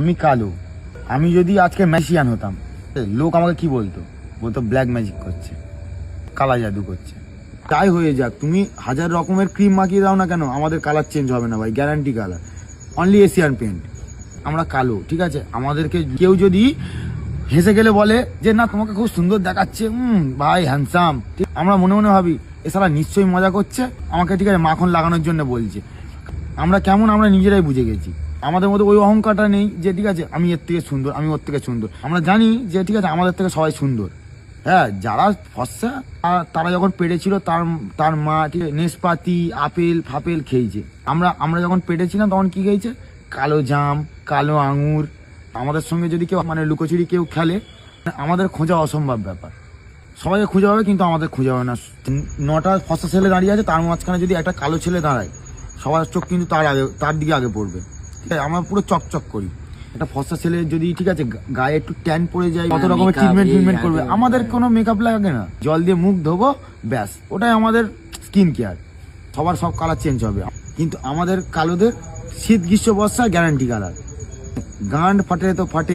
আমি কালো, আমি যদি আজকে ম্যাজিশিয়ান হতাম, লোক আমাকে কি বলতো? বলতো ব্ল্যাক ম্যাজিক করছে, কালা জাদু করছে। তাই হয়ে যাক, তুমি হাজার রকমের ক্রিম মাখিয়ে দাও না কেন, আমাদের কালার চেঞ্জ হবে না ভাই, guarantee colour. Only Asian paint. আমরা কালো, ঠিক আছে? আমাদেরকে কেউ যদি হেসে গেলে বলে যে না তোমাকে খুব সুন্দর দেখাচ্ছে, ভাই হ্যান্ডসাম, ঠিক, আমরা মনে মনে ভাবি এ শালা নিশ্চয়ই মজা করছে আমাকে, ঠিক আছে, মাখন লাগানোর জন্য বলছে। আমরা কেমন, আমরা নিজেরাই বুঝে গেছি। আমাদের মধ্যে ওই অহংকারটা নেই যে ঠিক আছে আমি এর থেকে সুন্দর, আমি ওর থেকে সুন্দর। আমরা জানি যে ঠিক আছে আমাদের থেকে সবাই সুন্দর। হ্যাঁ, যারা ফর্সা তারা যখন পেটে ছিল তার মা ঠিক আছে নেসপাতি আপেল ফাপেল খেয়েছে। আমরা যখন পেটে ছিলাম তখন কি খেয়েছে? কালো জাম, কালো আঙুর। আমাদের সঙ্গে যদি কেউ মানে লুকোচুরি কেউ খেলে, আমাদের খোঁজা অসম্ভব ব্যাপার। সবাইকে খুঁজে পাবে কিন্তু আমাদের খুঁজে পাবে না। 9টা ফর্সা ছেলে দাঁড়িয়ে আছে, তার মাঝখানে যদি একটা কালো ছেলে দাঁড়ায়, সবার চোখ কিন্তু তার দিকে আগে পড়বে। ঠিক আছে, আমরা পুরো চকচক করি। একটা ফর্সা ছেলে যদি ঠিক আছে গায়ে একটু ট্যান পড়ে যায়, কত রকমের ট্রিটমেন্ট করবে। আমাদের কোনো মেকআপ লাগে না, জল দিয়ে মুখ ধোবো, ব্যাস, ওটাই আমাদের স্কিন কেয়ার। সবার সব কালার চেঞ্জ হবে, কিন্তু আমাদের কালোদের শীত গ্রীষ্ম বর্ষা গ্যারান্টি কালার। গান্ড ফাটে তো ফাটে।